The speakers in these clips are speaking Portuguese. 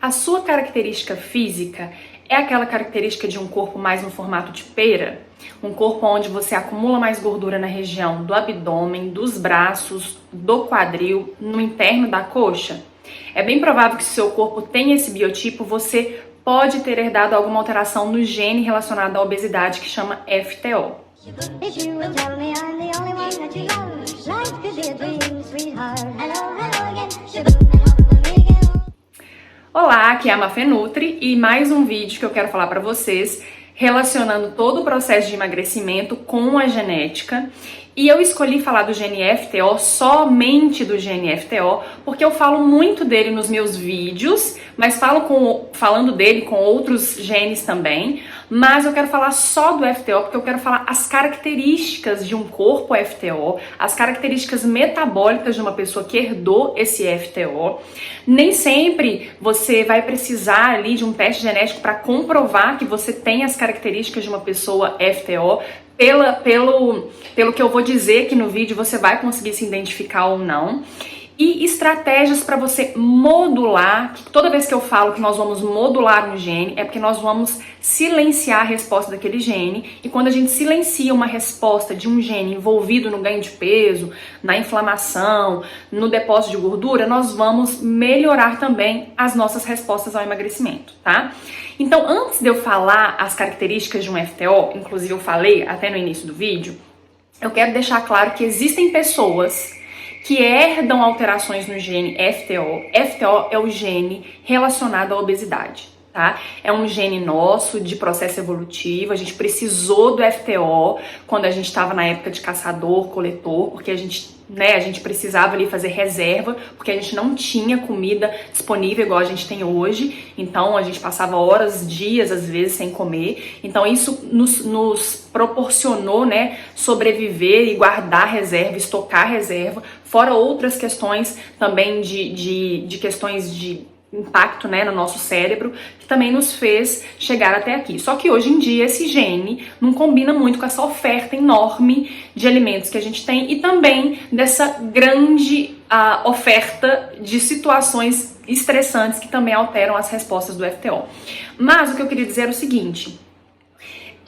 A sua característica física é aquela característica de um corpo mais no formato de pera? Um corpo onde você acumula mais gordura na região do abdômen, dos braços, do quadril, no interno da coxa? É bem provável que se seu corpo tem esse biotipo, você pode ter herdado alguma alteração no gene relacionado à obesidade que chama FTO. Olá, aqui é a Mafê Nutri e mais um vídeo que eu quero falar para vocês relacionando todo o processo de emagrecimento com a genética. E eu escolhi falar do gene FTO, somente do gene FTO, porque eu falo muito dele nos meus vídeos, mas falando dele com outros genes também. Mas eu quero falar só do FTO, porque eu quero falar as características de um corpo FTO, as características metabólicas de uma pessoa que herdou esse FTO. Nem sempre você vai precisar ali de um teste genético para comprovar que você tem as características de uma pessoa FTO. Pelo que eu vou dizer aqui no vídeo, você vai conseguir se identificar ou não. E estratégias para você modular, que toda vez que eu falo que nós vamos modular um gene, é porque nós vamos silenciar a resposta daquele gene. E quando a gente silencia uma resposta de um gene envolvido no ganho de peso, na inflamação, no depósito de gordura, nós vamos melhorar também as nossas respostas ao emagrecimento, tá? Então, antes de eu falar as características de um FTO, inclusive eu falei até no início do vídeo, eu quero deixar claro que existem pessoas que herdam alterações no gene FTO. FTO é o gene relacionado à obesidade, tá? É um gene nosso de processo evolutivo. A gente precisou do FTO quando a gente estava na época de caçador, coletor, porque a gente precisava ali fazer reserva, porque a gente não tinha comida disponível igual a gente tem hoje. Então a gente passava horas, dias, às vezes, sem comer. Então isso nos proporcionou, sobreviver e guardar reserva, estocar reserva, fora outras questões também de questões de impacto, no nosso cérebro, que também nos fez chegar até aqui. Só que hoje em dia esse gene não combina muito com essa oferta enorme de alimentos que a gente tem e também dessa grande oferta de situações estressantes que também alteram as respostas do FTO. Mas o que eu queria dizer é o seguinte: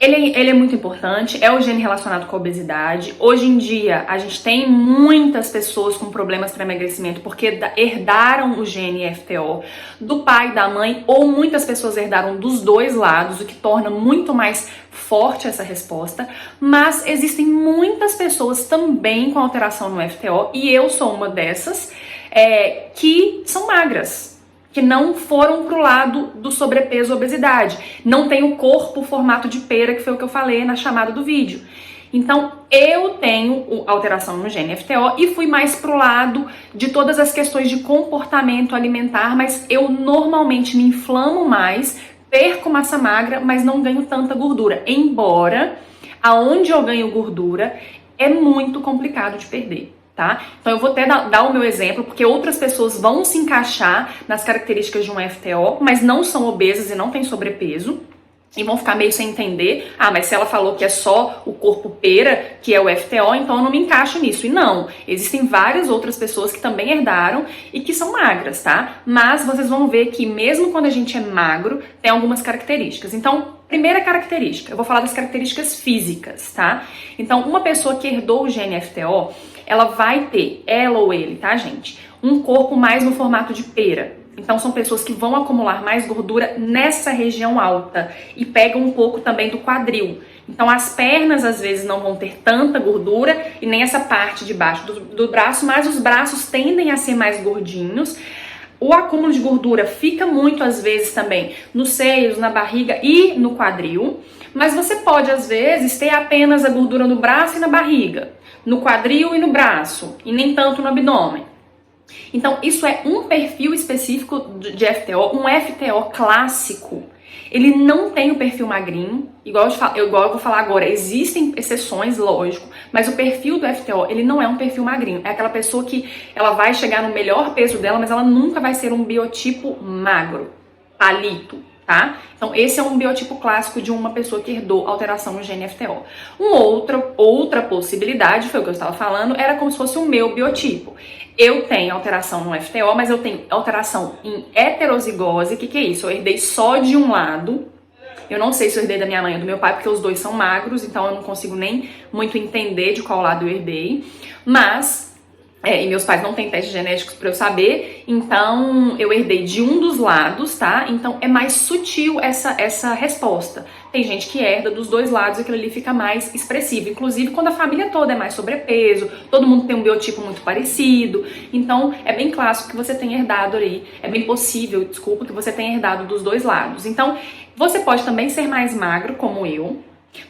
ele é muito importante, é o gene relacionado com a obesidade. Hoje em dia, a gente tem muitas pessoas com problemas para emagrecimento porque herdaram o gene FTO do pai e da mãe, ou muitas pessoas herdaram dos dois lados, o que torna muito mais forte essa resposta. Mas existem muitas pessoas também com alteração no FTO, e eu sou uma dessas, que são magras, que não foram pro lado do sobrepeso e obesidade. Não tem o corpo formato de pera, que foi o que eu falei na chamada do vídeo. Então, eu tenho alteração no gene FTO e fui mais pro lado de todas as questões de comportamento alimentar, mas eu normalmente me inflamo mais, perco massa magra, mas não ganho tanta gordura. Embora, aonde eu ganho gordura, é muito complicado de perder. Tá? Então eu vou até dar o meu exemplo, porque outras pessoas vão se encaixar nas características de um FTO, mas não são obesas e não têm sobrepeso, e vão ficar meio sem entender. Mas se ela falou que é só o corpo pera, que é o FTO, então eu não me encaixo nisso. E não, existem várias outras pessoas que também herdaram e que são magras, tá? Mas vocês vão ver que mesmo quando a gente é magro, tem algumas características. Então, primeira característica, eu vou falar das características físicas, tá? Então, uma pessoa que herdou o gene FTO, ela vai ter, ela ou ele, tá, gente? Um corpo mais no formato de pera. Então, são pessoas que vão acumular mais gordura nessa região alta e pegam um pouco também do quadril. Então, as pernas, às vezes, não vão ter tanta gordura e nem essa parte de baixo do braço, mas os braços tendem a ser mais gordinhos. O acúmulo de gordura fica muito, às vezes, também nos seios, na barriga e no quadril. Mas você pode, às vezes, ter apenas a gordura no braço e na barriga, no quadril e no braço, e nem tanto no abdômen. Então, isso é um perfil específico de FTO, um FTO clássico. Ele não tem o perfil magrinho, igual eu vou falar agora, existem exceções, lógico, mas o perfil do FTO, ele não é um perfil magrinho. É aquela pessoa que ela vai chegar no melhor peso dela, mas ela nunca vai ser um biotipo magro, palito, tá? Então, esse é um biotipo clássico de uma pessoa que herdou alteração no gene FTO. Outra possibilidade, foi o que eu estava falando, era como se fosse o meu biotipo. Eu tenho alteração no FTO, mas eu tenho alteração em heterozigose. O que é isso? Eu herdei só de um lado. Eu não sei se eu herdei da minha mãe ou do meu pai, porque os dois são magros, então eu não consigo nem muito entender de qual lado eu herdei. Mas... e meus pais não têm testes genéticos pra eu saber, então eu herdei de um dos lados, tá? Então é mais sutil essa resposta. Tem gente que herda dos dois lados e aquilo ali fica mais expressivo. Inclusive quando a família toda é mais sobrepeso, todo mundo tem um biotipo muito parecido. Então é bem clássico que você tenha herdado aí, é bem possível, desculpa, que você tenha herdado dos dois lados. Então você pode também ser mais magro, como eu,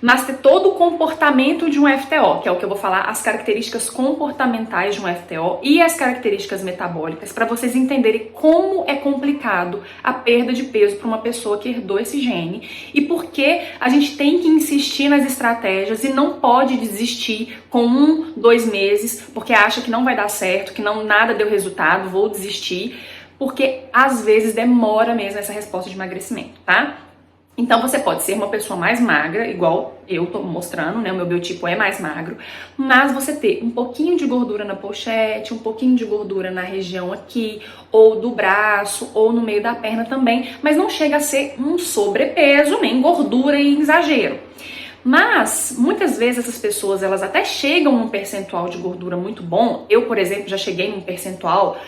mas ter todo o comportamento de um FTO, que é o que eu vou falar, as características comportamentais de um FTO e as características metabólicas, para vocês entenderem como é complicado a perda de peso para uma pessoa que herdou esse gene e por que a gente tem que insistir nas estratégias e não pode desistir com 1, 2 meses, porque acha que não vai dar certo, que nada deu resultado, vou desistir, porque às vezes demora mesmo essa resposta de emagrecimento, tá? Então você pode ser uma pessoa mais magra, igual eu tô mostrando, né? O meu biotipo é mais magro, mas você ter um pouquinho de gordura na pochete, um pouquinho de gordura na região aqui, ou do braço, ou no meio da perna também, mas não chega a ser um sobrepeso, nem gordura e exagero. Mas, muitas vezes essas pessoas, elas até chegam num percentual de gordura muito bom. Eu, por exemplo, já cheguei num percentual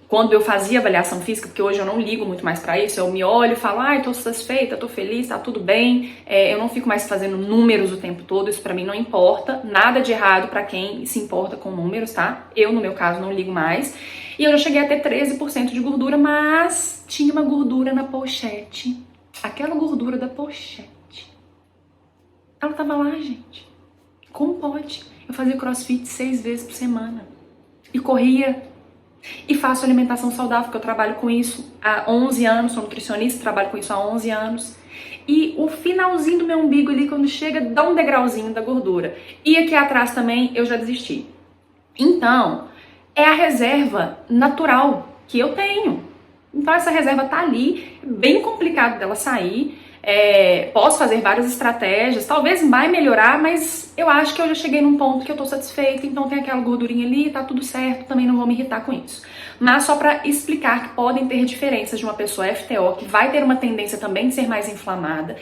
quando eu fazia avaliação física, porque hoje eu não ligo muito mais pra isso, eu me olho e falo, ai, tô satisfeita, tô feliz, tá tudo bem, eu não fico mais fazendo números o tempo todo, isso pra mim não importa, nada de errado pra quem se importa com números, tá? Eu, no meu caso, não ligo mais, e eu já cheguei a ter 13% de gordura, mas tinha uma gordura na pochete, aquela gordura da pochete, ela tava lá, gente, como pode? Eu fazia crossfit 6 vezes por semana, e corria, e faço alimentação saudável, porque eu trabalho com isso há 11 anos, sou nutricionista, trabalho com isso há 11 anos. E o finalzinho do meu umbigo ali, quando chega, dá um degrauzinho da gordura. E aqui atrás também eu já desisti. Então, é a reserva natural que eu tenho. Então essa reserva tá ali, é bem complicado dela sair. Posso fazer várias estratégias, talvez vai melhorar, mas eu acho que eu já cheguei num ponto que eu tô satisfeita, então tem aquela gordurinha ali, tá tudo certo, também não vou me irritar com isso. Mas só pra explicar que podem ter diferenças de uma pessoa FTO, que vai ter uma tendência também de ser mais inflamada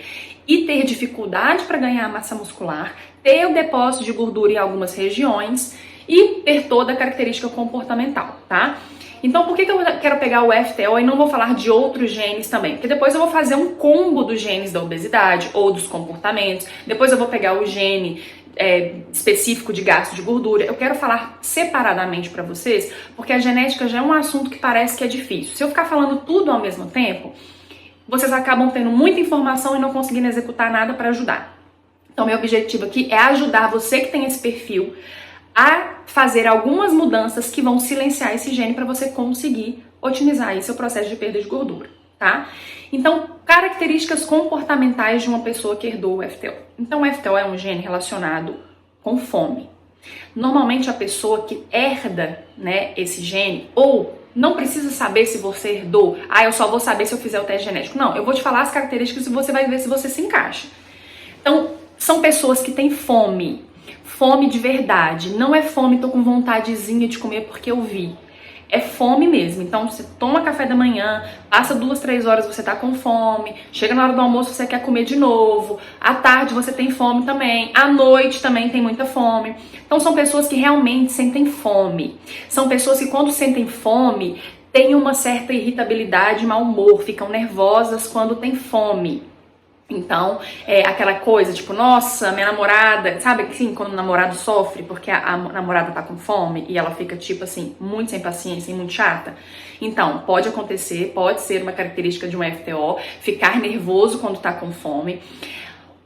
e ter dificuldade para ganhar massa muscular, ter o depósito de gordura em algumas regiões e ter toda a característica comportamental, tá? Então, por que eu quero pegar o FTO e não vou falar de outros genes também? Porque depois eu vou fazer um combo dos genes da obesidade ou dos comportamentos. Depois eu vou pegar o gene específico de gasto de gordura. Eu quero falar separadamente para vocês, porque a genética já é um assunto que parece que é difícil. Se eu ficar falando tudo ao mesmo tempo, vocês acabam tendo muita informação e não conseguindo executar nada para ajudar. Então, meu objetivo aqui é ajudar você que tem esse perfil a fazer algumas mudanças que vão silenciar esse gene para você conseguir otimizar aí seu processo de perda de gordura, tá? Então, características comportamentais de uma pessoa que herdou o FTO. Então, o FTO é um gene relacionado com fome. Normalmente, a pessoa que herda, né, esse gene, ou não precisa saber se você herdou, eu só vou saber se eu fizer o teste genético. Não, eu vou te falar as características e você vai ver se você se encaixa. Então, são pessoas que têm fome. Fome de verdade, não é fome, tô com vontadezinha de comer porque eu vi. É fome mesmo, então você toma café da manhã, passa 2, 3 horas você tá com fome, chega na hora do almoço você quer comer de novo, à tarde você tem fome também, à noite também tem muita fome. Então são pessoas que realmente sentem fome, são pessoas que quando sentem fome têm uma certa irritabilidade, mau humor, ficam nervosas quando tem fome. Então, aquela coisa, tipo, nossa, minha namorada, sabe assim, quando o namorado sofre porque a namorada tá com fome e ela fica, tipo assim, muito sem paciência e muito chata? Então, pode acontecer, pode ser uma característica de um FTO, ficar nervoso quando tá com fome.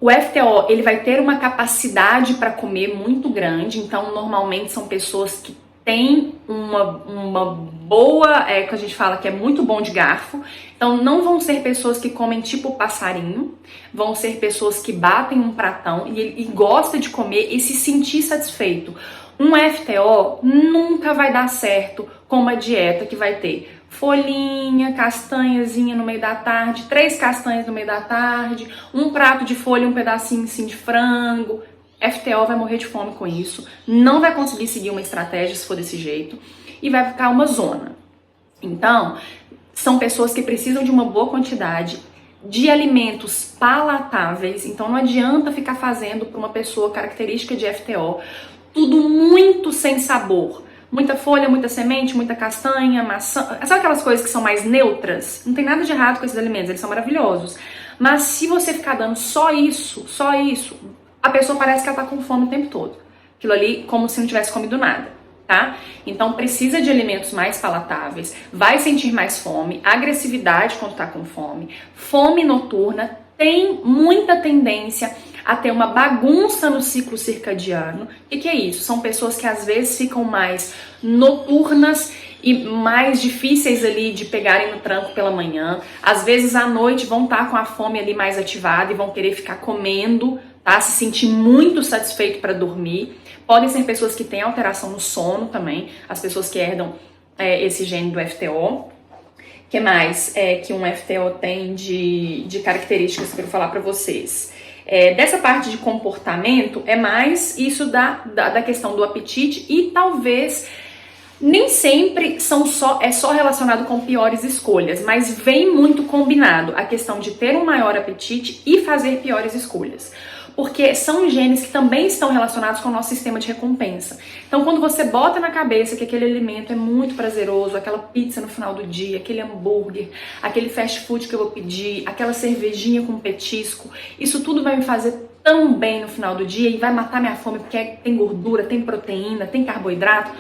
O FTO, ele vai ter uma capacidade para comer muito grande, então, normalmente são pessoas que tem uma boa, que a gente fala que é muito bom de garfo. Então não vão ser pessoas que comem tipo passarinho, vão ser pessoas que batem um pratão e gostam de comer e se sentir satisfeito. Um FTO nunca vai dar certo com uma dieta que vai ter folhinha, castanhazinha no meio da tarde, 3 castanhas no meio da tarde, um prato de folha e um pedacinho assim de frango. FTO vai morrer de fome com isso, não vai conseguir seguir uma estratégia se for desse jeito. e vai ficar uma zona. Então, são pessoas que precisam de uma boa quantidade de alimentos palatáveis. Então, não adianta ficar fazendo para uma pessoa característica de FTO tudo muito sem sabor. Muita folha, muita semente, muita castanha, maçã. Sabe aquelas coisas que são mais neutras? Não tem nada de errado com esses alimentos, eles são maravilhosos. Mas se você ficar dando só isso, a pessoa parece que ela tá com fome o tempo todo. Aquilo ali como se não tivesse comido nada, tá? Então precisa de alimentos mais palatáveis, vai sentir mais fome, agressividade quando tá com fome, fome noturna, tem muita tendência a ter uma bagunça no ciclo circadiano. O que é isso? São pessoas que às vezes ficam mais noturnas e mais difíceis ali de pegarem no tranco pela manhã. Às vezes à noite vão estar com a fome ali mais ativada e vão querer ficar comendo, tá? Se sentir muito satisfeito para dormir. Podem ser pessoas que têm alteração no sono também, as pessoas que herdam esse gene do FTO. O que mais que um FTO tem de características que eu vou falar para vocês? Dessa parte de comportamento, é mais isso da questão do apetite e talvez nem sempre é só relacionado com piores escolhas, mas vem muito combinado a questão de ter um maior apetite e fazer piores escolhas. Porque são genes que também estão relacionados com o nosso sistema de recompensa. Então, quando você bota na cabeça que aquele alimento é muito prazeroso, aquela pizza no final do dia, aquele hambúrguer, aquele fast food que eu vou pedir, aquela cervejinha com petisco, isso tudo vai me fazer tão bem no final do dia e vai matar minha fome porque tem gordura, tem proteína, tem carboidrato.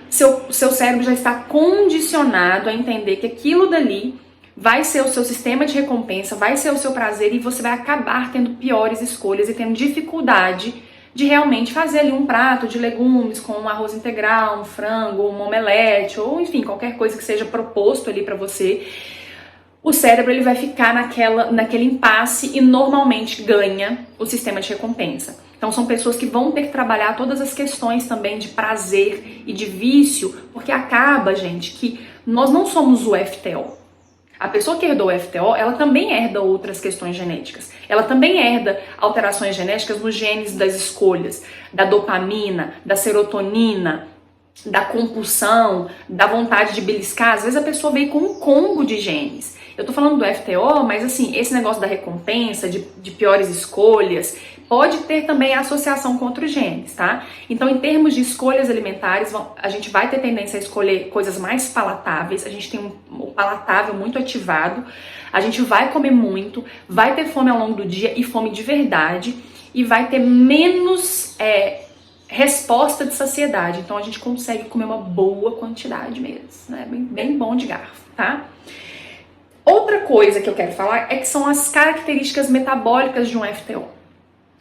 Seu cérebro já está condicionado a entender que aquilo dali vai ser o seu sistema de recompensa, vai ser o seu prazer e você vai acabar tendo piores escolhas e tendo dificuldade de realmente fazer ali um prato de legumes com um arroz integral, um frango, um omelete ou enfim, qualquer coisa que seja proposto ali para você. O cérebro ele vai ficar naquele impasse e normalmente ganha o sistema de recompensa. Então são pessoas que vão ter que trabalhar todas as questões também de prazer e de vício, porque acaba, gente, que nós não somos o FTO. A pessoa que herdou o FTO, ela também herda outras questões genéticas. Ela também herda alterações genéticas nos genes das escolhas, da dopamina, da serotonina, da compulsão, da vontade de beliscar. Às vezes a pessoa veio com um combo de genes. Eu tô falando do FTO, mas assim, esse negócio da recompensa, de piores escolhas, pode ter também associação com outros genes, tá? Então, em termos de escolhas alimentares, a gente vai ter tendência a escolher coisas mais palatáveis, a gente tem o palatável muito ativado, a gente vai comer muito, vai ter fome ao longo do dia e fome de verdade, e vai ter menos resposta de saciedade. Então, a gente consegue comer uma boa quantidade mesmo, né? Bem bom de garfo, tá? Outra coisa que eu quero falar é que são as características metabólicas de um FTO.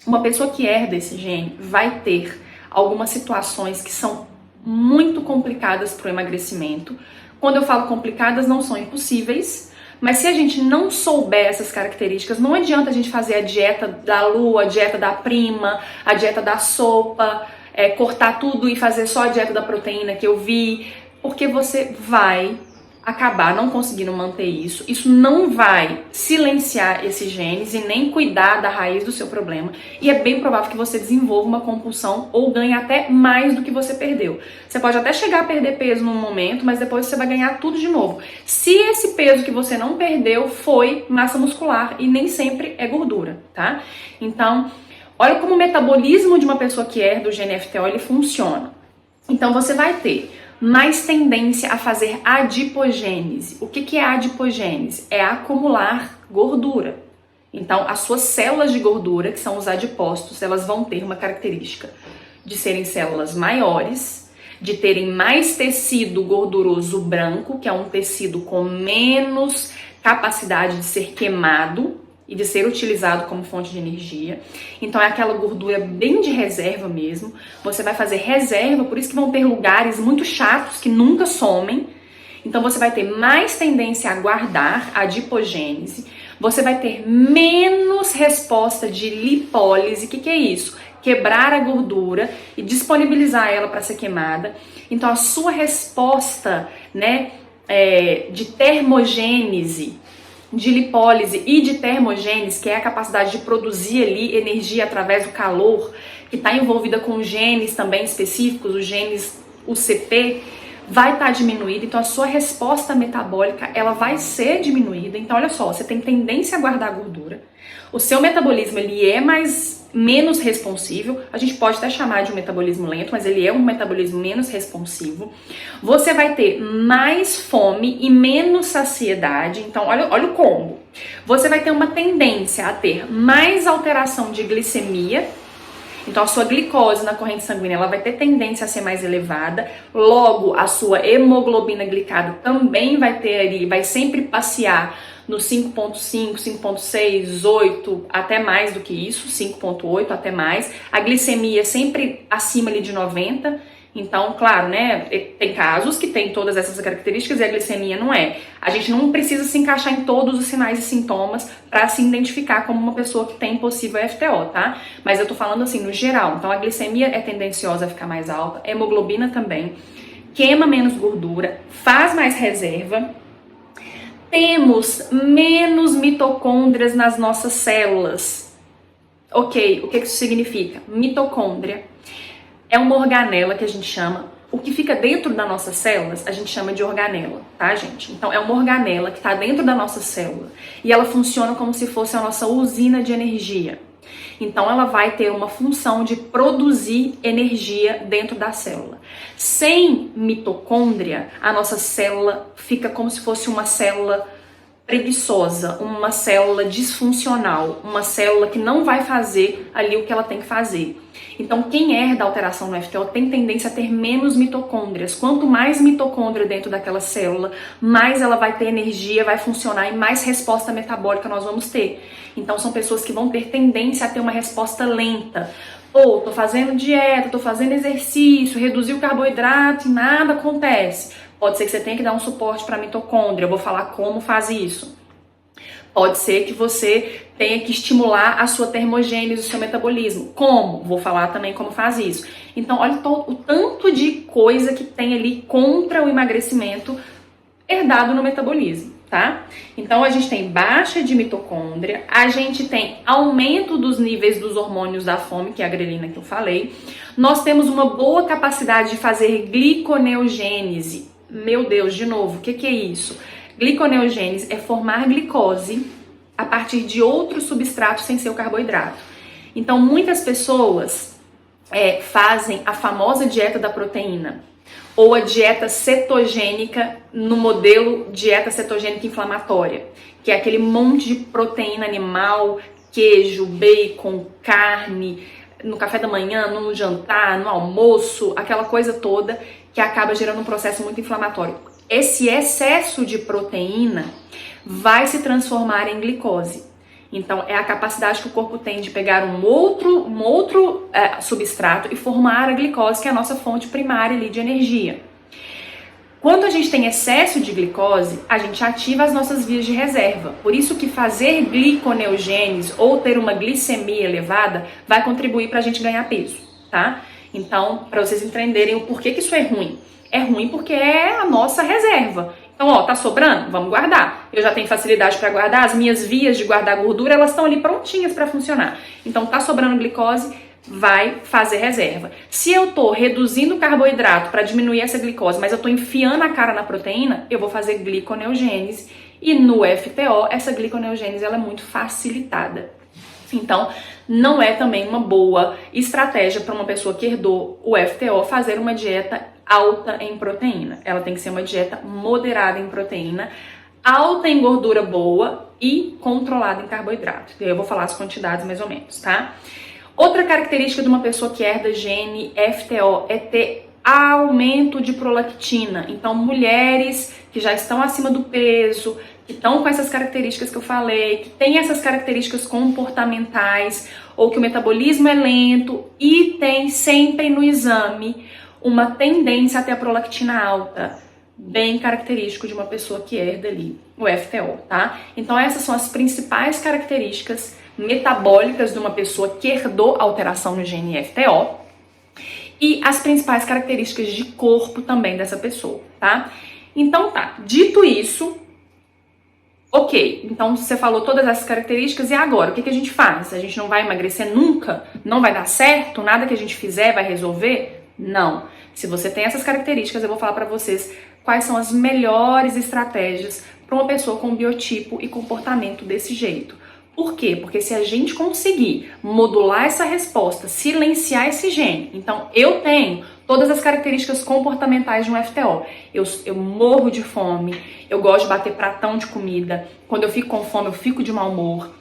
Uma pessoa que herda esse gene vai ter algumas situações que são muito complicadas para o emagrecimento. Quando eu falo complicadas, não são impossíveis, mas se a gente não souber essas características, não adianta a gente fazer a dieta da lua, a dieta da prima, a dieta da sopa, cortar tudo e fazer só a dieta da proteína que eu vi, porque você vai acabar não conseguindo manter isso. Isso não vai silenciar esses genes e nem cuidar da raiz do seu problema. E é bem provável que você desenvolva uma compulsão ou ganhe até mais do que você perdeu. Você pode até chegar a perder peso num momento, mas depois você vai ganhar tudo de novo. Se esse peso que você não perdeu foi massa muscular e nem sempre é gordura, tá? Então, olha como o metabolismo de uma pessoa que herda o gene FTO, ele funciona. Então, você vai ter mais tendência a fazer adipogênese. O que é adipogênese? É acumular gordura. Então, as suas células de gordura, que são os adipócitos, elas vão ter uma característica de serem células maiores, de terem mais tecido gorduroso branco, que é um tecido com menos capacidade de ser queimado e de ser utilizado como fonte de energia. Então é aquela gordura bem de reserva mesmo. Você vai fazer reserva, por isso que vão ter lugares muito chatos que nunca somem. Então você vai ter mais tendência a guardar a adipogênese. Você vai ter menos resposta de lipólise. O que é isso? Quebrar a gordura e disponibilizar ela para ser queimada. Então a sua resposta, né, de termogênese, de lipólise e de termogênese, que é a capacidade de produzir ali energia através do calor, que está envolvida com genes também específicos, os genes UCP, vai estar diminuída, então a sua resposta metabólica ela vai ser diminuída. Então olha só, você tem tendência a guardar gordura, o seu metabolismo ele é menos responsivo, a gente pode até chamar de um metabolismo lento, mas ele é um metabolismo menos responsivo. Você vai ter mais fome e menos saciedade, então olha o combo. Você vai ter uma tendência a ter mais alteração de glicemia, então a sua glicose na corrente sanguínea ela vai ter tendência a ser mais elevada, logo a sua hemoglobina glicada também vai ter ali, vai sempre passear no 5.5, 5.6, 8, até mais do que isso, 5.8 até mais. A glicemia sempre acima ali de 90. Então, claro, né, tem casos que tem todas essas características e a glicemia não é. A gente não precisa se encaixar em todos os sinais e sintomas para se identificar como uma pessoa que tem possível FTO, tá? Mas eu tô falando assim, no geral. Então, a glicemia é tendenciosa a ficar mais alta, a hemoglobina também, queima menos gordura, faz mais reserva. Temos menos mitocôndrias nas nossas células. Ok, o que isso significa? Mitocôndria é uma organela que a gente chama, o que fica dentro das nossas células, a gente chama de organela, tá, gente? Então, é uma organela que está dentro da nossa célula e ela funciona como se fosse a nossa usina de energia. Então, ela vai ter uma função de produzir energia dentro da célula. Sem mitocôndria, a nossa célula fica como se fosse uma célula preguiçosa, uma célula disfuncional, uma célula que não vai fazer ali o que ela tem que fazer. Então, quem herda a alteração no FTO tem tendência a ter menos mitocôndrias. Quanto mais mitocôndria dentro daquela célula, mais ela vai ter energia, vai funcionar e mais resposta metabólica nós vamos ter. Então, são pessoas que vão ter tendência a ter uma resposta lenta. Pô, tô fazendo dieta, tô fazendo exercício, reduzi o carboidrato e nada acontece. Pode ser que você tenha que dar um suporte para a mitocôndria, eu vou falar como faz isso. Pode ser que você tenha que estimular a sua termogênese, o seu metabolismo. Como? Vou falar também como faz isso. Então, olha o tanto de coisa que tem ali contra o emagrecimento herdado no metabolismo, tá? Então, a gente tem baixa de mitocôndria, a gente tem aumento dos níveis dos hormônios da fome, que é a grelina que eu falei. Nós temos uma boa capacidade de fazer gliconeogênese. Meu Deus, de novo, o que é isso? Gliconeogênese é formar glicose a partir de outro substrato sem ser o carboidrato. Então, muitas pessoas fazem a famosa dieta da proteína ou a dieta cetogênica no modelo dieta cetogênica inflamatória, que é aquele monte de proteína animal, queijo, bacon, carne, no café da manhã, no jantar, no almoço, aquela coisa toda que acaba gerando um processo muito inflamatório. Esse excesso de proteína vai se transformar em glicose. Então, é a capacidade que o corpo tem de pegar um outro substrato e formar a glicose, que é a nossa fonte primária ali de energia. Quando a gente tem excesso de glicose, a gente ativa as nossas vias de reserva. Por isso que fazer gliconeogênese ou ter uma glicemia elevada vai contribuir para a gente ganhar peso, tá? Então, para vocês entenderem o porquê que isso é ruim. É ruim porque é a nossa reserva. Então, ó, tá sobrando? Vamos guardar. Eu já tenho facilidade para guardar, as minhas vias de guardar gordura, elas estão ali prontinhas para funcionar. Então, tá sobrando glicose, vai fazer reserva. Se eu tô reduzindo o carboidrato para diminuir essa glicose, mas eu tô enfiando a cara na proteína, eu vou fazer gliconeogênese. E no FTO, essa gliconeogênese ela é muito facilitada. Então, não é também uma boa estratégia para uma pessoa que herdou o FTO fazer uma dieta alta em proteína. Ela tem que ser uma dieta moderada em proteína, alta em gordura boa e controlada em carboidrato. Eu vou falar as quantidades mais ou menos, tá? Outra característica de uma pessoa que herda gene FTO é ter aumento de prolactina. Então, mulheres que já estão acima do peso, que estão com essas características que eu falei, que têm essas características comportamentais, ou que o metabolismo é lento e tem sempre no exame uma tendência a ter a prolactina alta, bem característico de uma pessoa que herda ali o FTO, tá? Então essas são as principais características metabólicas de uma pessoa que herdou alteração no gene FTO e as principais características de corpo também dessa pessoa, tá? Então tá, dito isso, ok, então você falou todas essas características e agora, o que a gente faz? A gente não vai emagrecer nunca? Não vai dar certo? Nada que a gente fizer vai resolver? Não. Se você tem essas características, eu vou falar para vocês quais são as melhores estratégias para uma pessoa com biotipo e comportamento desse jeito. Por quê? Porque se a gente conseguir modular essa resposta, silenciar esse gene, então eu tenho todas as características comportamentais de um FTO. Eu morro de fome, eu gosto de bater pratão de comida, quando eu fico com fome eu fico de mau humor,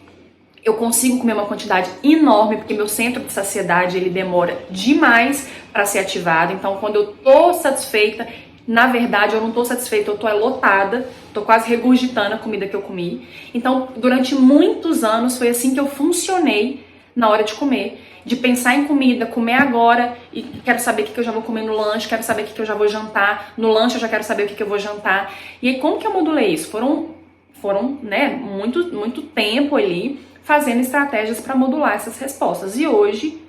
eu consigo comer uma quantidade enorme, porque meu centro de saciedade ele demora demais para ser ativado, então quando eu tô satisfeita, na verdade, eu não tô satisfeita, eu tô lotada, tô quase regurgitando a comida que eu comi. Então, durante muitos anos, foi assim que eu funcionei na hora de comer. De pensar em comida, comer agora, e quero saber o que eu já vou comer no lanche, quero saber o que eu já vou jantar. No lanche eu já quero saber o que eu vou jantar. E aí, como que eu modulei isso? Foram né, muito tempo ali fazendo estratégias para modular essas respostas. E hoje,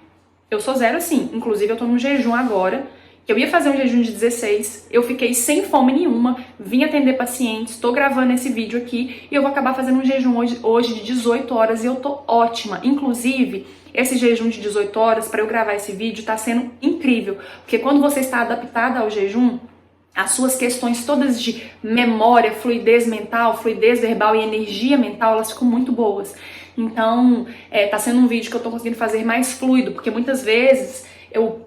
eu sou zero assim. Inclusive, eu tô num jejum agora. Eu ia fazer um jejum de 16, eu fiquei sem fome nenhuma, vim atender pacientes, tô gravando esse vídeo aqui e eu vou acabar fazendo um jejum hoje de 18 horas e eu tô ótima. Inclusive, esse jejum de 18 horas, para eu gravar esse vídeo, tá sendo incrível, porque quando você está adaptada ao jejum, as suas questões todas de memória, fluidez mental, fluidez verbal e energia mental, elas ficam muito boas. Então, tá sendo um vídeo que eu tô conseguindo fazer mais fluido, porque muitas vezes...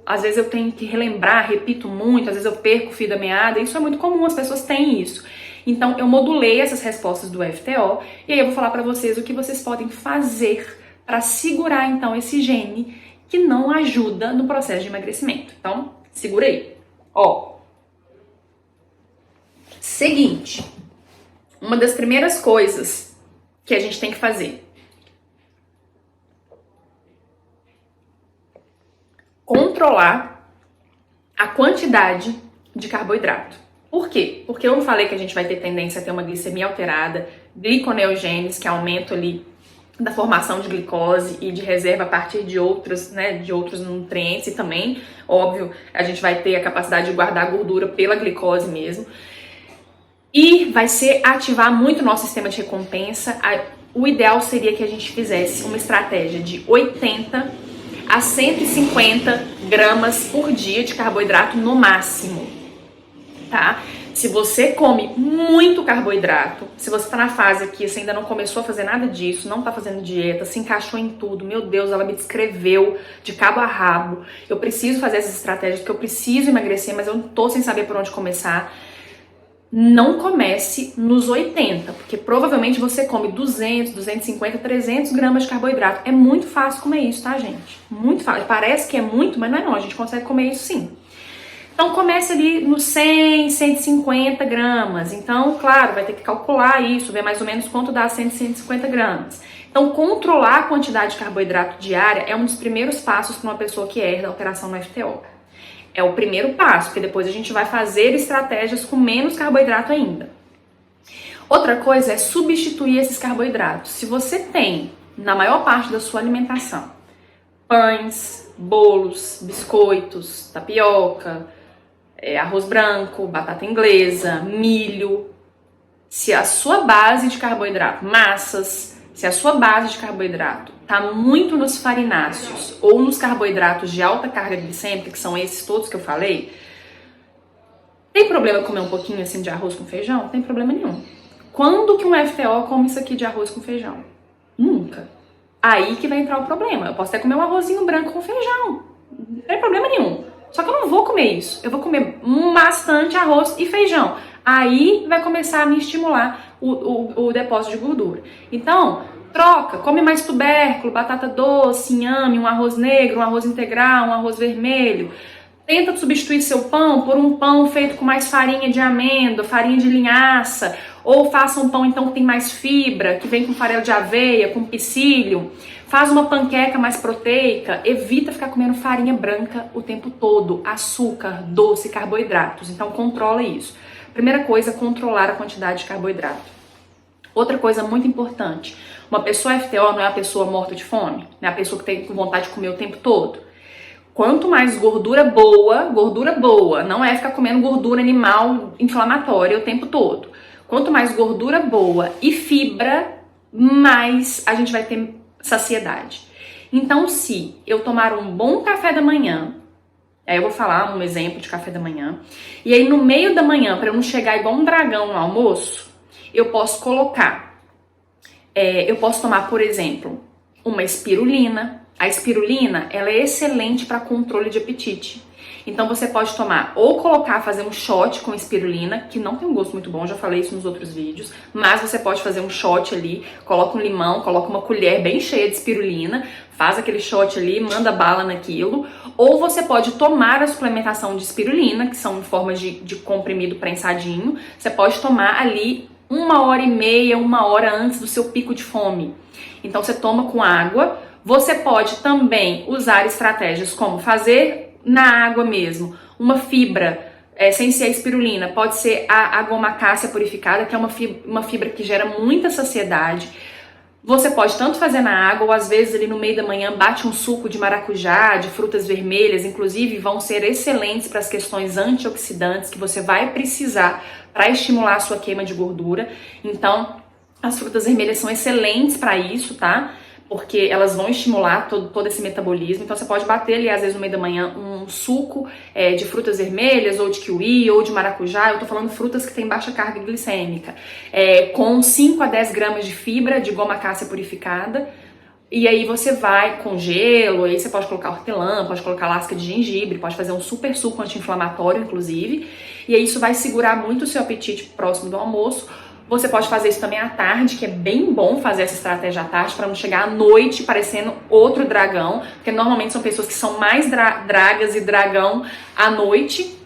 às vezes eu tenho que relembrar, repito muito, às vezes eu perco o fio da meada, isso é muito comum, as pessoas têm isso. Então eu modulei essas respostas do FTO e aí eu vou falar pra vocês o que vocês podem fazer para segurar então esse gene que não ajuda no processo de emagrecimento. Então, segura aí. Ó. Seguinte, uma das primeiras coisas que a gente tem que fazer: controlar a quantidade de carboidrato. Por quê? Porque eu não falei que a gente vai ter tendência a ter uma glicemia alterada, gliconeogênese, que é aumento ali da formação de glicose e de reserva a partir de outros nutrientes, e também, óbvio, a gente vai ter a capacidade de guardar gordura pela glicose mesmo. E vai ativar muito o nosso sistema de recompensa. O ideal seria que a gente fizesse uma estratégia de 80 a 150 gramas por dia de carboidrato no máximo, tá? Se você come muito carboidrato, se você tá na fase aqui, você ainda não começou a fazer nada disso, não tá fazendo dieta, se encaixou em tudo, meu Deus, ela me descreveu de cabo a rabo, eu preciso fazer essas estratégias porque eu preciso emagrecer, mas eu não tô sem saber por onde começar. Não comece nos 80, porque provavelmente você come 200, 250, 300 gramas de carboidrato. É muito fácil comer isso, tá, gente? Muito fácil. Parece que é muito, mas não é não. A gente consegue comer isso sim. Então comece ali nos 100, 150 gramas. Então, claro, vai ter que calcular isso, ver mais ou menos quanto dá 100, 150 gramas. Então, controlar a quantidade de carboidrato diária é um dos primeiros passos para uma pessoa que herda alteração no FTO. É o primeiro passo, porque depois a gente vai fazer estratégias com menos carboidrato ainda. Outra coisa é substituir esses carboidratos. Se você tem, na maior parte da sua alimentação, pães, bolos, biscoitos, tapioca, arroz branco, batata inglesa, milho, se a sua base de carboidrato, massas, se a sua base de carboidrato está muito nos farináceos ou nos carboidratos de alta carga glicêmica, que são esses todos que eu falei, tem problema comer um pouquinho assim de arroz com feijão? Não tem problema nenhum. Quando que um FTO come isso aqui de arroz com feijão? Nunca. Aí que vai entrar o problema. Eu posso até comer um arrozinho branco com feijão. Não tem problema nenhum. Só que eu não vou comer isso. Eu vou comer bastante arroz e feijão. Aí vai começar a me estimular o depósito de gordura. Então, troca, come mais tubérculo, batata doce, inhame, um arroz negro, um arroz integral, um arroz vermelho. Tenta substituir seu pão por um pão feito com mais farinha de amêndoa, farinha de linhaça, ou faça um pão então que tem mais fibra, que vem com farelo de aveia, com psyllium. Faz uma panqueca mais proteica, evita ficar comendo farinha branca o tempo todo, açúcar, doce, carboidratos. Então controla isso. Primeira coisa, controlar a quantidade de carboidrato. Outra coisa muito importante, uma pessoa FTO não é a pessoa morta de fome, não é a pessoa que tem vontade de comer o tempo todo. Quanto mais gordura boa, não é ficar comendo gordura animal inflamatória o tempo todo. Quanto mais gordura boa e fibra, mais a gente vai ter saciedade. Então, se eu tomar um bom café da manhã, Aí eu vou falar um exemplo de café da manhã. E aí no meio da manhã, para eu não chegar igual um dragão no almoço, eu posso colocar, eu posso tomar, por exemplo, uma espirulina. A espirulina, ela é excelente para controle de apetite. Então você pode tomar ou fazer um shot com espirulina, que não tem um gosto muito bom, já falei isso nos outros vídeos, mas você pode fazer um shot ali, coloca um limão, coloca uma colher bem cheia de espirulina, faz aquele shot ali, manda bala naquilo, ou você pode tomar a suplementação de espirulina, que são em forma de comprimido prensadinho, você pode tomar ali 1h30, 1 hora antes do seu pico de fome. Então você toma com água. Você pode também usar estratégias como fazer na água mesmo uma fibra, sem ser a espirulina, pode ser a goma acácia purificada, que é uma fibra que gera muita saciedade. Você pode tanto fazer na água, ou às vezes ali no meio da manhã bate um suco de maracujá, de frutas vermelhas, inclusive vão ser excelentes para as questões antioxidantes que você vai precisar para estimular a sua queima de gordura. Então, as frutas vermelhas são excelentes para isso, tá? Porque elas vão estimular todo esse metabolismo. Então você pode bater ali, às vezes, no meio da manhã, um suco de frutas vermelhas, ou de kiwi, ou de maracujá. Eu tô falando frutas que têm baixa carga glicêmica, com 5 a 10 gramas de fibra de goma acácia purificada. E aí você vai com gelo, aí você pode colocar hortelã, pode colocar lasca de gengibre, pode fazer um super suco anti-inflamatório, inclusive. E aí isso vai segurar muito o seu apetite próximo do almoço. Você pode fazer isso também à tarde, que é bem bom fazer essa estratégia à tarde para não chegar à noite parecendo outro dragão, porque normalmente são pessoas que são mais dragas e dragão à noite.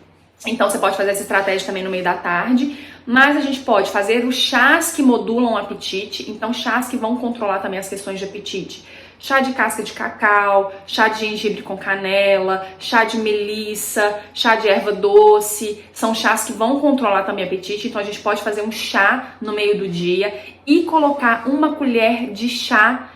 Então você pode fazer essa estratégia também no meio da tarde, mas a gente pode fazer os chás que modulam o apetite, então chás que vão controlar também as questões de apetite. Chá de casca de cacau, chá de gengibre com canela, chá de melissa, chá de erva doce, são chás que vão controlar também o apetite, então a gente pode fazer um chá no meio do dia e colocar uma colher de chá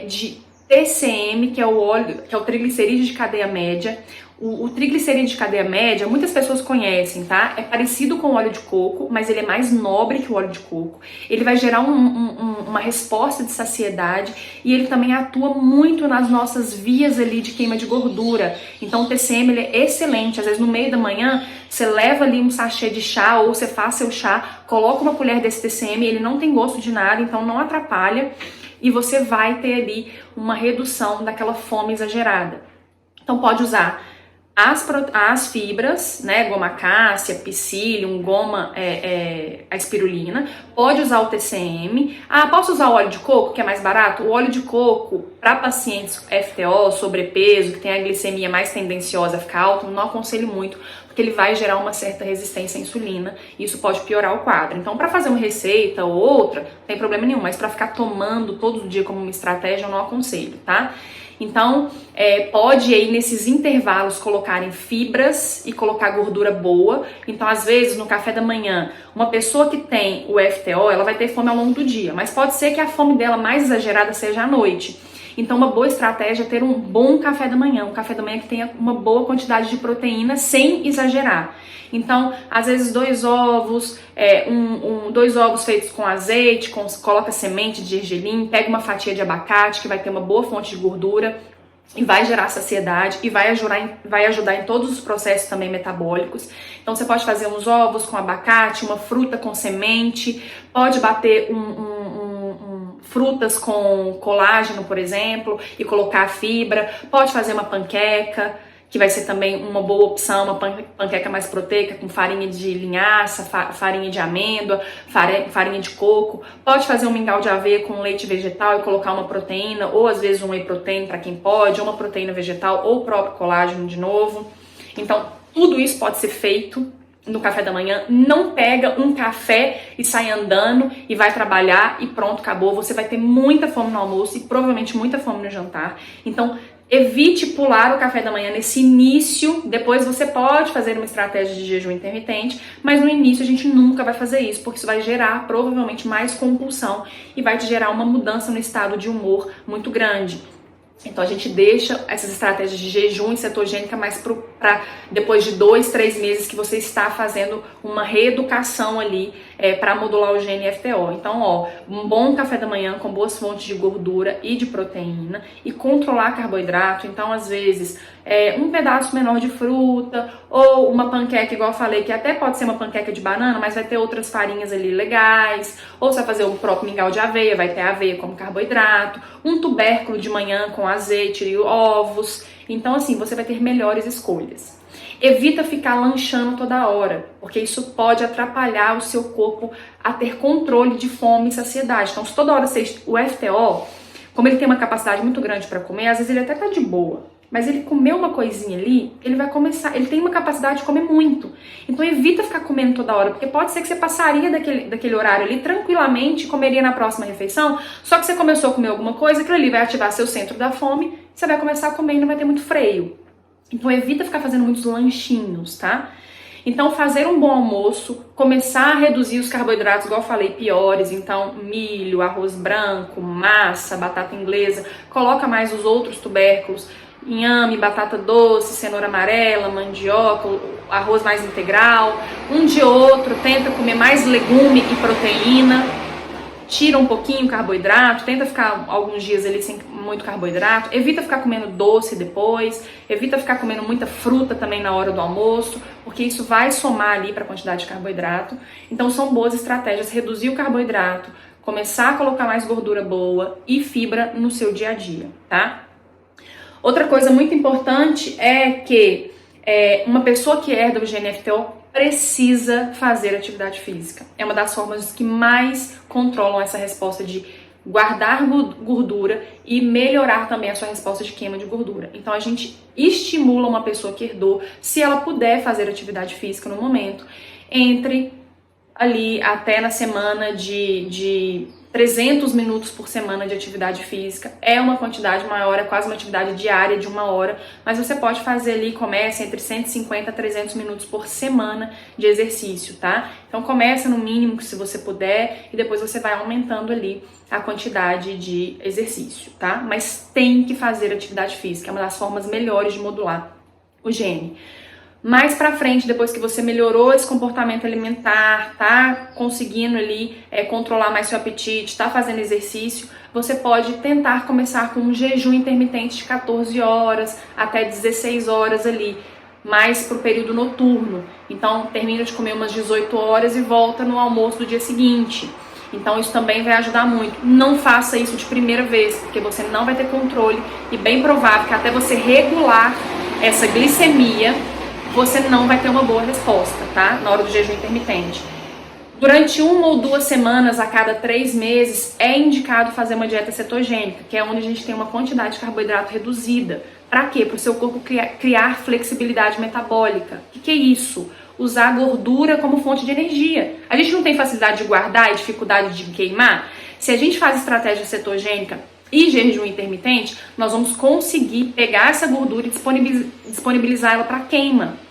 de TCM, que é o óleo, que é o triglicerídeo de cadeia média. O triglicerídeo de cadeia média, muitas pessoas conhecem, tá? É parecido com o óleo de coco, mas ele é mais nobre que o óleo de coco. Ele vai gerar uma resposta de saciedade e ele também atua muito nas nossas vias ali de queima de gordura. Então o TCM ele é excelente. Às vezes no meio da manhã, você leva ali um sachê de chá ou você faz seu chá, coloca uma colher desse TCM, ele não tem gosto de nada, então não atrapalha e você vai ter ali uma redução daquela fome exagerada. Então pode usar as fibras, né, goma acácia, psyllium, goma, a espirulina, pode usar o TCM. Posso usar o óleo de coco, que é mais barato? O óleo de coco, para pacientes FTO, sobrepeso, que tem a glicemia mais tendenciosa a ficar alta, não aconselho muito, porque ele vai gerar uma certa resistência à insulina, e isso pode piorar o quadro. Então, para fazer uma receita ou outra, não tem problema nenhum, mas para ficar tomando todo dia como uma estratégia, eu não aconselho, tá? Então, pode aí nesses intervalos colocarem fibras e colocar gordura boa. Então, às vezes, no café da manhã, uma pessoa que tem o FTO, ela vai ter fome ao longo do dia, mas pode ser que a fome dela mais exagerada seja à noite. Então, uma boa estratégia é ter um bom café da manhã, um café da manhã que tenha uma boa quantidade de proteína sem exagerar. Então, às vezes 2 ovos, 2 ovos feitos com azeite, coloca semente de gergelim, pega uma fatia de abacate que vai ter uma boa fonte de gordura e vai gerar saciedade e vai ajudar em todos os processos também metabólicos. Então você pode fazer uns ovos com abacate, uma fruta com semente, pode bater frutas com colágeno, por exemplo, e colocar fibra, pode fazer uma panqueca, que vai ser também uma boa opção, uma panqueca mais proteica, com farinha de linhaça, farinha de amêndoa, farinha de coco. Pode fazer um mingau de aveia com leite vegetal e colocar uma proteína, ou às vezes um whey protein para quem pode, ou uma proteína vegetal, ou o próprio colágeno de novo. Então, tudo isso pode ser feito no café da manhã. Não pega um café e sai andando e vai trabalhar e pronto, acabou. Você vai ter muita fome no almoço e provavelmente muita fome no jantar. Então, evite pular o café da manhã nesse início. Depois você pode fazer uma estratégia de jejum intermitente, mas no início a gente nunca vai fazer isso, porque isso vai gerar provavelmente mais compulsão e vai te gerar uma mudança no estado de humor muito grande. Então a gente deixa essas estratégias de jejum e cetogênica mais para depois de 2, 3 meses que você está fazendo uma reeducação ali para modular o GNFTO. Então, ó, um bom café da manhã com boas fontes de gordura e de proteína e controlar carboidrato. Então, às vezes, um pedaço menor de fruta ou uma panqueca, igual eu falei, que até pode ser uma panqueca de banana, mas vai ter outras farinhas ali legais. Ou você vai fazer o próprio mingau de aveia, vai ter aveia como carboidrato. Um tubérculo de manhã com azeite e ovos. Então, assim, você vai ter melhores escolhas. Evita ficar lanchando toda hora, porque isso pode atrapalhar o seu corpo a ter controle de fome e saciedade. Então, se toda hora o FTO, como ele tem uma capacidade muito grande para comer, às vezes ele até tá de boa, mas ele comeu uma coisinha ali, ele tem uma capacidade de comer muito. Então, evita ficar comendo toda hora, porque pode ser que você passaria daquele horário ali tranquilamente, comeria na próxima refeição, só que você começou a comer alguma coisa, aquilo ali vai ativar seu centro da fome, você vai começar a comer e não vai ter muito freio. Então, evita ficar fazendo muitos lanchinhos, tá? Então, fazer um bom almoço, começar a reduzir os carboidratos, igual eu falei, piores. Então, milho, arroz branco, massa, batata inglesa. Coloca mais os outros tubérculos, inhame, batata doce, cenoura amarela, mandioca, arroz mais integral. Um de outro, tenta comer mais legume e proteína. Tira um pouquinho o carboidrato, tenta ficar alguns dias ali sem muito carboidrato, evita ficar comendo doce depois, evita ficar comendo muita fruta também na hora do almoço, porque isso vai somar ali para a quantidade de carboidrato. Então são boas estratégias, reduzir o carboidrato, começar a colocar mais gordura boa e fibra no seu dia a dia, tá? Outra coisa muito importante é que uma pessoa que herda o GNFTO precisa fazer atividade física. É uma das formas que mais controlam essa resposta de guardar gordura e melhorar também a sua resposta de queima de gordura. Então a gente estimula uma pessoa que herdou, se ela puder fazer atividade física no momento, entre ali até na semana de 300 minutos por semana de atividade física. É uma quantidade maior, é quase uma atividade diária de 1 hora, mas você pode fazer ali, começa entre 150 a 300 minutos por semana de exercício, tá? Então começa no mínimo que se você puder e depois você vai aumentando ali a quantidade de exercício, tá? Mas tem que fazer atividade física, é uma das formas melhores de modular o GN. Mais pra frente, depois que você melhorou esse comportamento alimentar, tá conseguindo ali controlar mais seu apetite, tá fazendo exercício, você pode tentar começar com um jejum intermitente de 14 horas até 16 horas ali, mais pro período noturno. Então, termina de comer umas 18 horas e volta no almoço do dia seguinte. Então, isso também vai ajudar muito. Não faça isso de primeira vez, porque você não vai ter controle e bem provável que até você regular essa glicemia, você não vai ter uma boa resposta, tá? Na hora do jejum intermitente. Durante 1 ou 2 semanas, a cada 3 meses, é indicado fazer uma dieta cetogênica, que é onde a gente tem uma quantidade de carboidrato reduzida. Para quê? Para o seu corpo criar flexibilidade metabólica. O que é isso? Usar a gordura como fonte de energia. A gente não tem facilidade de guardar e dificuldade de queimar? Se a gente faz estratégia cetogênica e jejum intermitente, nós vamos conseguir pegar essa gordura e disponibilizar ela para queima.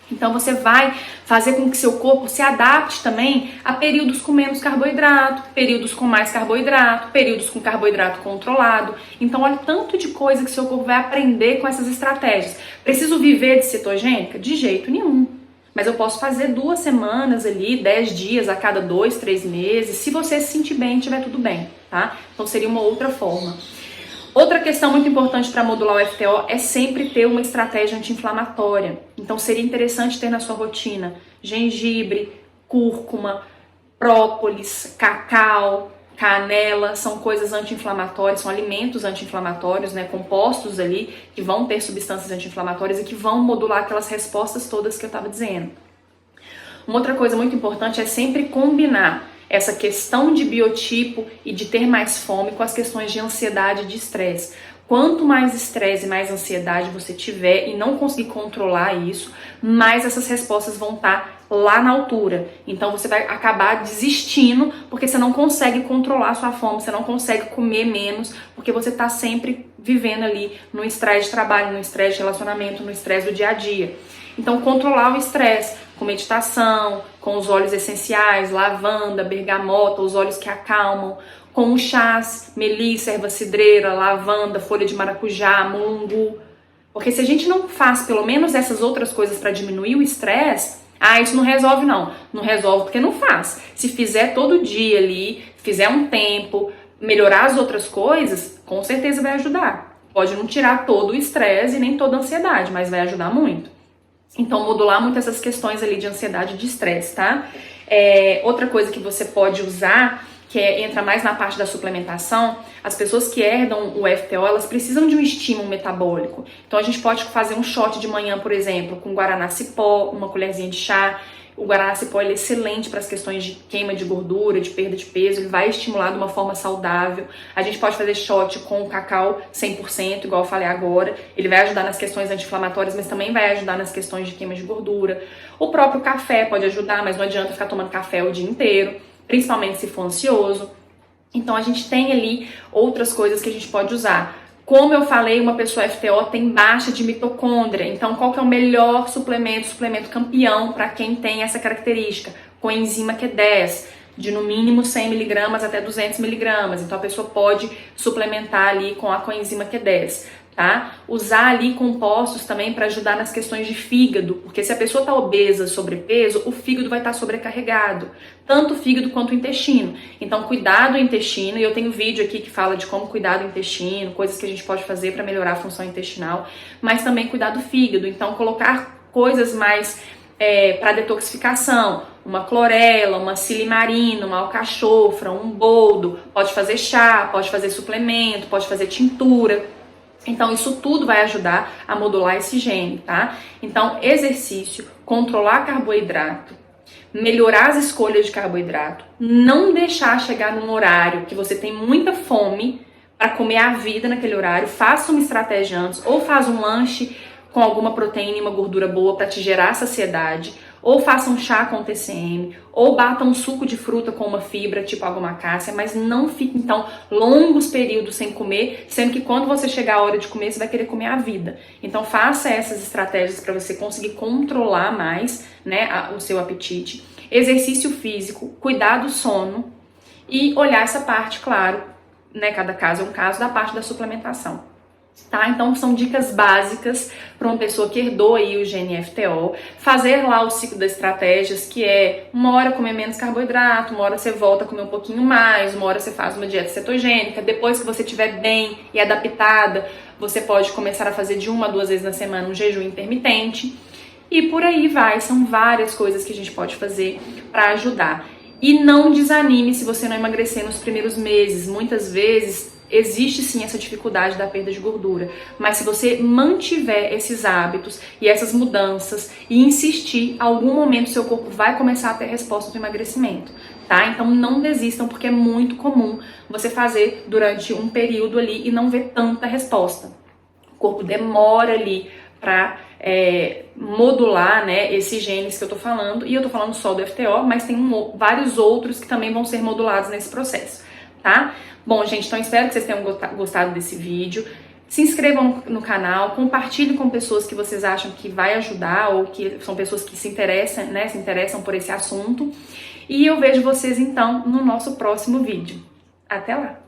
Então você vai fazer com que seu corpo se adapte também a períodos com menos carboidrato, períodos com mais carboidrato, períodos com carboidrato controlado. Então olha o tanto de coisa que seu corpo vai aprender com essas estratégias. Preciso viver de cetogênica? De jeito nenhum. Mas eu posso fazer 2 semanas ali, 10 dias a cada 2, 3 meses. Se você se sentir bem, tiver tudo bem, tá? Então seria uma outra forma. Outra questão muito importante para modular o FTO é sempre ter uma estratégia anti-inflamatória. Então seria interessante ter na sua rotina gengibre, cúrcuma, própolis, cacau, canela, são coisas anti-inflamatórias, são alimentos anti-inflamatórios, né, compostos ali que vão ter substâncias anti-inflamatórias e que vão modular aquelas respostas todas que eu estava dizendo. Uma outra coisa muito importante é sempre combinar essa questão de biotipo e de ter mais fome com as questões de ansiedade e de estresse. Quanto mais estresse e mais ansiedade você tiver e não conseguir controlar isso, mais essas respostas vão estar lá na altura. Então você vai acabar desistindo porque você não consegue controlar a sua fome, você não consegue comer menos, porque você está sempre vivendo ali no estresse de trabalho, no estresse de relacionamento, no estresse do dia a dia. Então controlar o estresse com meditação, com os óleos essenciais, lavanda, bergamota, os óleos que acalmam, com os chás, melissa, erva cidreira, lavanda, folha de maracujá, mulungu. Porque se a gente não faz pelo menos essas outras coisas para diminuir o estresse, Ah, isso não resolve não. Não resolve porque não faz. Se fizer todo dia ali, fizer um tempo, melhorar as outras coisas, com certeza vai ajudar. Pode não tirar todo o estresse e nem toda a ansiedade, mas vai ajudar muito. Então, modular muito essas questões ali de ansiedade e de estresse, tá? Outra coisa que você pode usar, que entra mais na parte da suplementação, as pessoas que herdam o FTO, elas precisam de um estímulo metabólico. Então, a gente pode fazer um shot de manhã, por exemplo, com guaraná cipó, uma colherzinha de chá. O guaraná cipó é excelente para as questões de queima de gordura, de perda de peso, ele vai estimular de uma forma saudável. A gente pode fazer shot com cacau 100%, igual eu falei agora. Ele vai ajudar nas questões anti-inflamatórias, mas também vai ajudar nas questões de queima de gordura. O próprio café pode ajudar, mas não adianta ficar tomando café o dia inteiro, principalmente se for ansioso. Então a gente tem ali outras coisas que a gente pode usar. Como eu falei, uma pessoa FTO tem baixa de mitocôndria, então qual que é o melhor suplemento campeão para quem tem essa característica? Coenzima Q10, de no mínimo 100 mg até 200 mg, então a pessoa pode suplementar ali com a coenzima Q10. Tá? Usar ali compostos também para ajudar nas questões de fígado, porque se a pessoa está obesa, sobrepeso, o fígado vai estar sobrecarregado, tanto o fígado quanto o intestino. Então, cuidar do intestino, e eu tenho vídeo aqui que fala de como cuidar do intestino, coisas que a gente pode fazer para melhorar a função intestinal, mas também cuidar do fígado, então colocar coisas mais para detoxificação, uma clorela, uma silimarina, uma alcachofra, um boldo, pode fazer chá, pode fazer suplemento, pode fazer tintura. Então, isso tudo vai ajudar a modular esse gene, tá? Então, exercício, controlar carboidrato, melhorar as escolhas de carboidrato, não deixar chegar num horário que você tem muita fome para comer a vida naquele horário, faça uma estratégia antes, ou faz um lanche com alguma proteína e uma gordura boa para te gerar saciedade, ou faça um chá com TCM, ou bata um suco de fruta com uma fibra, tipo água acácia, mas não fique, então, longos períodos sem comer, sendo que quando você chegar a hora de comer, você vai querer comer a vida. Então, faça essas estratégias para você conseguir controlar mais, né, o seu apetite. Exercício físico, cuidar do sono e olhar essa parte, claro, né, cada caso é um caso, da parte da suplementação. Tá? Então são dicas básicas para uma pessoa que herdou aí o gene FTO, fazer lá o ciclo das estratégias, que é uma hora comer menos carboidrato, uma hora você volta a comer um pouquinho mais, uma hora você faz uma dieta cetogênica, depois que você estiver bem e adaptada, você pode começar a fazer de 1 a 2 vezes na semana um jejum intermitente e por aí vai, são várias coisas que a gente pode fazer para ajudar. E não desanime se você não emagrecer nos primeiros meses, muitas vezes existe sim essa dificuldade da perda de gordura, mas se você mantiver esses hábitos e essas mudanças e insistir, algum momento seu corpo vai começar a ter resposta do emagrecimento, tá? Então não desistam, porque é muito comum você fazer durante um período ali e não ver tanta resposta. O corpo demora ali para modular, né, esses genes que eu tô falando, e eu tô falando só do FTO, mas tem vários outros que também vão ser modulados nesse processo, tá? Bom, gente, então espero que vocês tenham gostado desse vídeo. Se inscrevam no canal, compartilhem com pessoas que vocês acham que vai ajudar ou que são pessoas que se interessam, né, se interessam por esse assunto. E eu vejo vocês então no nosso próximo vídeo. Até lá!